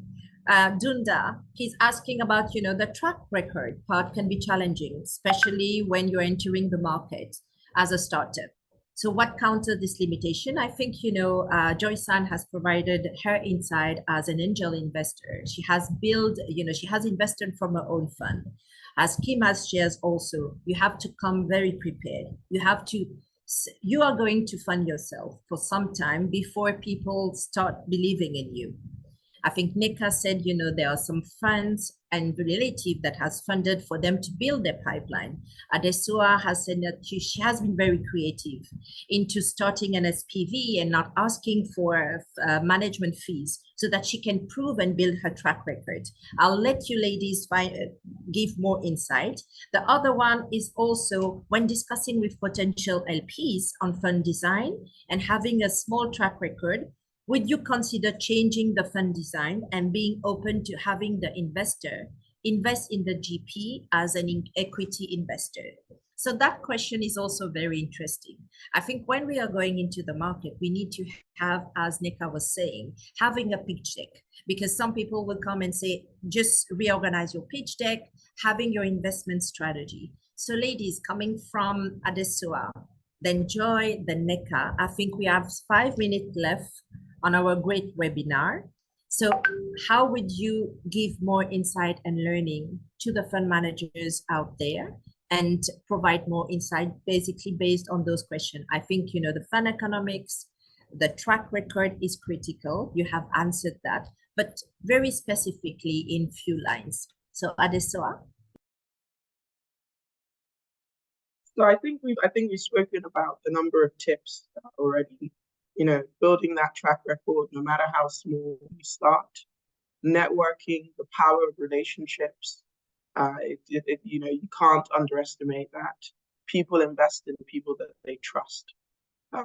Dunda, he's asking about, the track record part can be challenging, especially when you're entering the market as a startup. So what counters this limitation? I think, Joy-san has provided her insight as an angel investor. She has built, she has invested from her own fund. As Kim has shared also, you have to come very prepared. You are going to fund yourself for some time before people start believing in you. I think Neka said, there are some funds and relative that has funded for them to build their pipeline. Adesua has said that she has been very creative into starting an SPV and not asking for management fees so that she can prove and build her track record. I'll let you ladies give more insight. The other one is also when discussing with potential LPs on fund design and having a small track record, would you consider changing the fund design and being open to having the investor invest in the GP as an equity investor? So that question is also very interesting. I think when we are going into the market, we need to have, as Neka was saying, having a pitch deck, because some people will come and say, just reorganize your pitch deck, having your investment strategy. So ladies, coming from Adesua, then Joy, then Neka, I think we have 5 minutes left on our great webinar. So how would you give more insight and learning to the fund managers out there and provide more insight basically based on those questions? I think, the fund economics, the track record is critical. You have answered that, but very specifically in few lines. So Adesua. So I think we've spoken about the number of tips already. Building that track record, no matter how small you start, networking, the power of relationships. You can't underestimate that. People invest in people that they trust.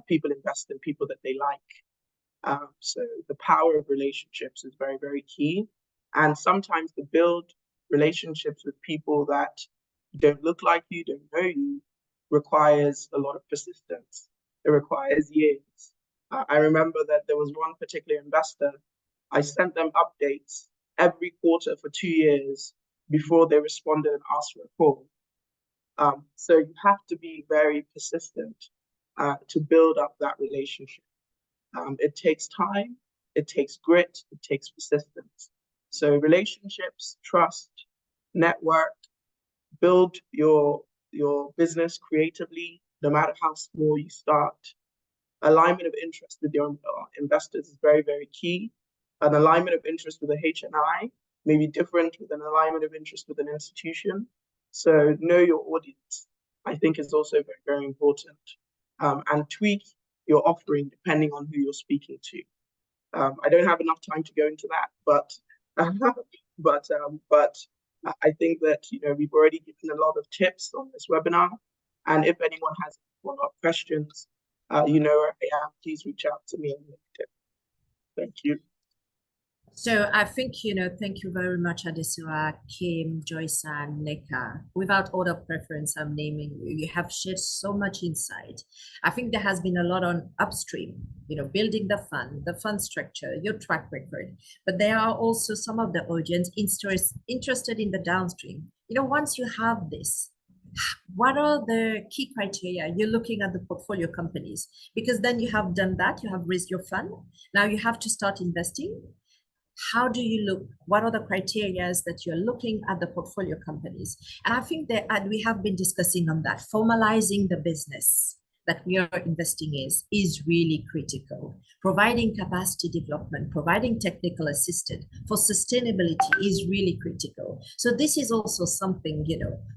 People invest in people that they like. So the power of relationships is very, very key. And sometimes to build relationships with people that don't look like you, don't know you, requires a lot of persistence. It requires years. I remember that there was one particular investor, I sent them updates every quarter for 2 years before they responded and asked for a call. So you have to be very persistent to build up that relationship. It takes time, it takes grit, it takes persistence. So relationships, trust, network, build your business creatively, no matter how small you start. Alignment of interest with your investors is very, very key. An alignment of interest with a HNI may be different with an alignment of interest with an institution. So know your audience, I think, is also very, very important. And tweak your offering depending on who you're speaking to. I don't have enough time to go into that, but I think that we've already given a lot of tips on this webinar, and if anyone has follow-up questions, please reach out to me on LinkedIn. Thank you. So I think, thank you very much, Adesua, Kim, Joyce, and Neka. Without order preference, I'm naming you. You have shared so much insight. I think there has been a lot on upstream, building the fund structure, your track record. But there are also some of the audience interested in the downstream. Once you have this, what are the key criteria? You're looking at the portfolio companies, because then you have done that, you have raised your fund. Now you have to start investing. How do you look? What are the criteria that you're looking at the portfolio companies? And I think that we have been discussing on that. Formalizing the business that we are investing is really critical. Providing capacity development, providing technical assistance for sustainability is really critical. So this is also something,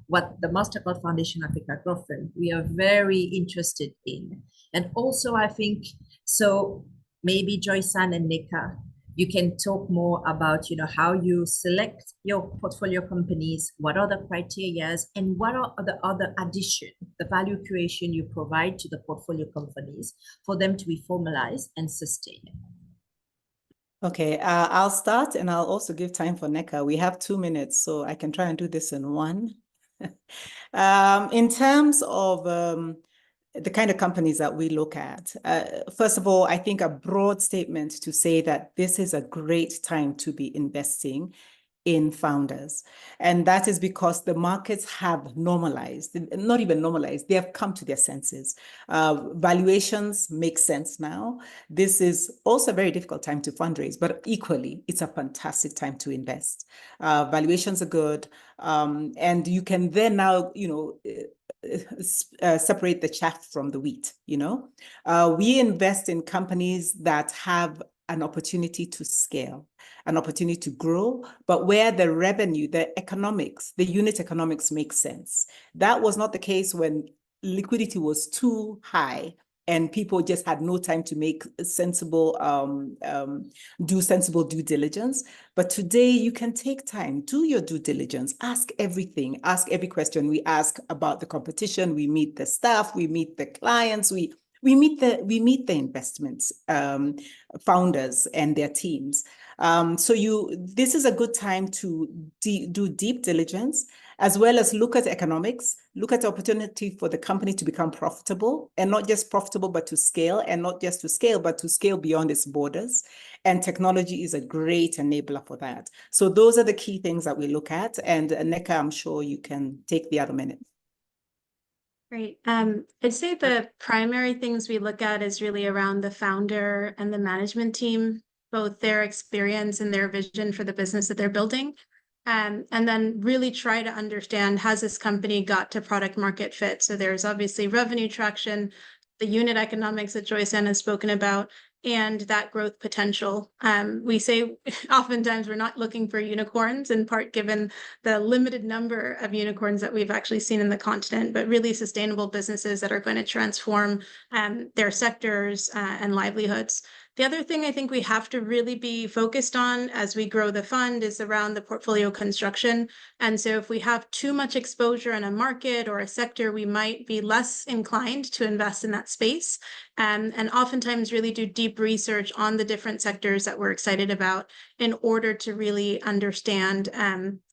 what the Mastercard Foundation Africa Growth Fund, we are very interested in. And also I think, so maybe Joyce-san and Neka, you can talk more about, how you select your portfolio companies, what are the criteria, and what are the other addition, the value creation you provide to the portfolio companies for them to be formalized and sustained. Okay, I'll start, and I'll also give time for Neka. We have 2 minutes, so I can try and do this in one. In terms of the kind of companies that we look at. First of all, I think a broad statement to say that this is a great time to be investing in founders. And that is because the markets have normalized, not even normalized, they have come to their senses. Valuations make sense now. This is also a very difficult time to fundraise, but equally, it's a fantastic time to invest. Valuations are good. And you can then now, separate the chaff from the wheat, We invest in companies that have an opportunity to scale, an opportunity to grow, but where the revenue, the economics, the unit economics make sense. That was not the case when liquidity was too high and people just had no time to make sensible, do sensible due diligence. But today you can take time, do your due diligence, ask everything, ask every question. We ask about the competition, we meet the staff, we meet the clients, we meet the investments, founders and their teams. So this is a good time to do deep diligence, as well as look at economics, look at the opportunity for the company to become profitable, and not just profitable, but to scale, and not just to scale, but to scale beyond its borders. And technology is a great enabler for that. So those are the key things that we look at. And Neka, I'm sure you can take the other minute. Great. I'd say the primary things we look at is really around the founder and the management team, both their experience and their vision for the business that they're building. And then really try to understand, has this company got to product market fit? So there's obviously revenue traction, the unit economics that Joyce-Ann has spoken about, and that growth potential. We say oftentimes we're not looking for unicorns, in part given the limited number of unicorns that we've actually seen in the continent, but really sustainable businesses that are going to transform their sectors and livelihoods. The other thing I think we have to really be focused on as we grow the fund is around the portfolio construction. And so if we have too much exposure in a market or a sector, we might be less inclined to invest in that space. And oftentimes really do deep research on the different sectors that we're excited about in order to really understand,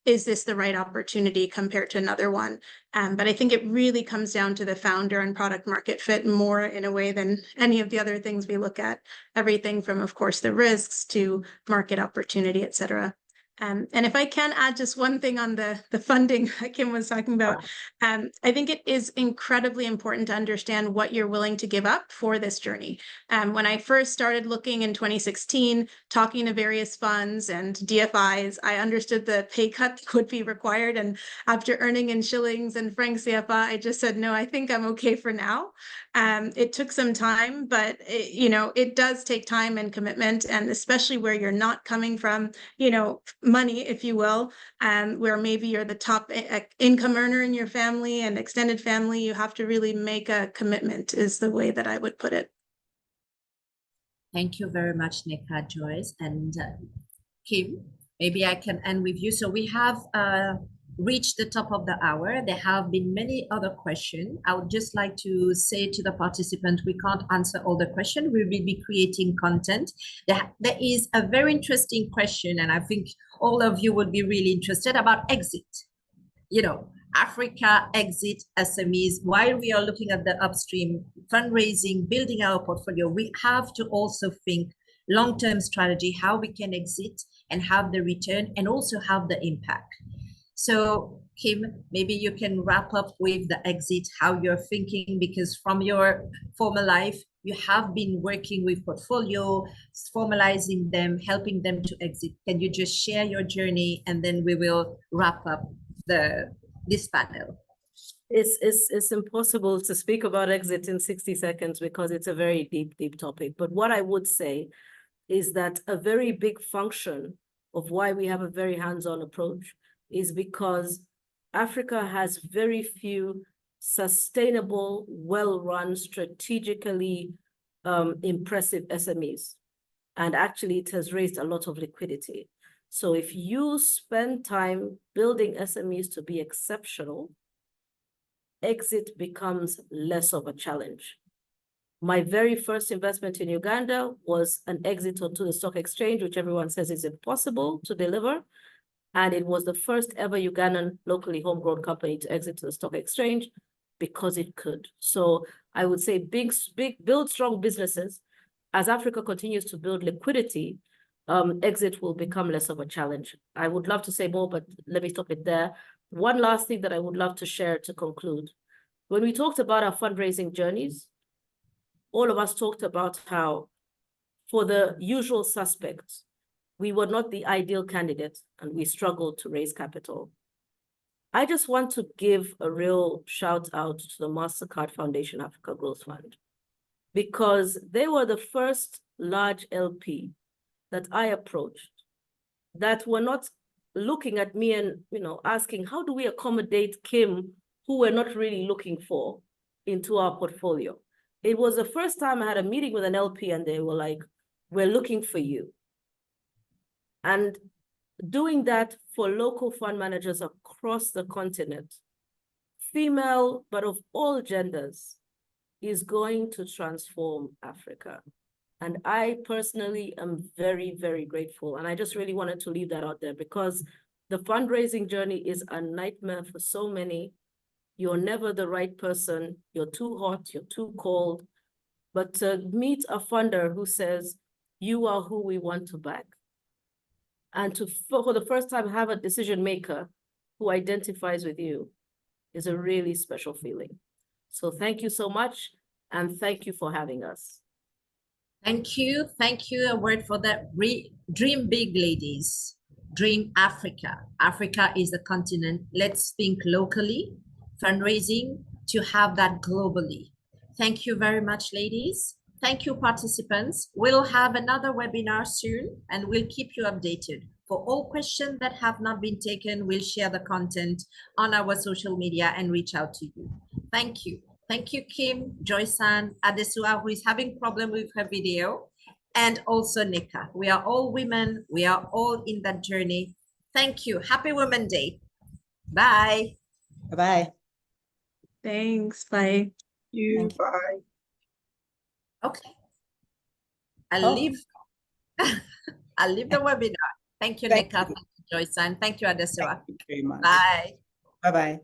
is this the right opportunity compared to another one? But I think it really comes down to the founder and product market fit more in a way than any of the other things we look at. Everything from, of course, the risks to market opportunity, et cetera. And if I can add just one thing on the funding that Kim was talking about, I think it is incredibly important to understand what you're willing to give up for this journey. When I first started looking in 2016, talking to various funds and DFIs, I understood the pay cut that would be required. And after earning in shillings and francs CFA, I just said, no, I think I'm okay for now. It took some time, but it does take time and commitment, and especially where you're not coming from, money, if you will, where maybe you're the top income earner in your family and extended family, you have to really make a commitment, is the way that I would put it. Thank you very much, Nika, Joyce, and Kim. Maybe I can end with you. So we have reached the top of the hour. There have been many other questions. I would just like to say to the participants, we can't answer all the questions. We will be creating content. There is a very interesting question, and I think all of you would be really interested about exit. Africa exit SMEs. While we are looking at the upstream fundraising, building our portfolio, we have to also think long-term strategy, how we can exit and have the return and also have the impact. So Kim, maybe you can wrap up with the exit, how you're thinking, because from your former life, you have been working with portfolio, formalizing them, helping them to exit. Can you just share your journey, and then we will wrap up this panel? It's impossible to speak about exit in 60 seconds because it's a very deep topic. But what I would say is that a very big function of why we have a very hands-on approach is because Africa has very few sustainable, well-run, strategically impressive SMEs. And actually, it has raised a lot of liquidity. So if you spend time building SMEs to be exceptional, exit becomes less of a challenge. My very first investment in Uganda was an exit onto the stock exchange, which everyone says is impossible to deliver. And it was the first ever Ugandan locally homegrown company to exit to the stock exchange because it could. So I would say build strong businesses. As Africa continues to build liquidity, exit will become less of a challenge. I would love to say more, but let me stop it there. One last thing that I would love to share to conclude. When we talked about our fundraising journeys, all of us talked about how for the usual suspects, we were not the ideal candidate and we struggled to raise capital. I just want to give a real shout out to the Mastercard Foundation Africa Growth Fund, because they were the first large LP that I approached that were not looking at me and asking, how do we accommodate Kim, who we're not really looking for, into our portfolio? It was the first time I had a meeting with an LP and they were like, we're looking for you. And doing that for local fund managers across the continent, female, but of all genders, is going to transform Africa. And I personally am very, very grateful. And I just really wanted to leave that out there because the fundraising journey is a nightmare for so many. You're never the right person. You're too hot, you're too cold. But to meet a funder who says, you are who we want to back, and to, for the first time, have a decision maker who identifies with you is a really special feeling. So thank you so much. And thank you for having us. Thank you. Thank you. A word for that. Dream big, ladies. Dream Africa. Africa is a continent. Let's think locally, fundraising to have that globally. Thank you very much, ladies. Thank you, participants. We'll have another webinar soon and we'll keep you updated. For all questions that have not been taken, we'll share the content on our social media and reach out to you. Thank you. Thank you, Kim, Joyce-san, Adesua, who is having problem with her video. and also Nika. We are all women. We are all in that journey. Thank you. Happy Women's Day. Bye. Bye-bye. Thanks. Bye. You, Thank you. bye. Okay. I'll Oh. leave. I'll leave the webinar. Thank you, Thank Nika. you. Thank you, Joyce, and thank you, Adesewa. Thank you very much. Bye. Bye-bye.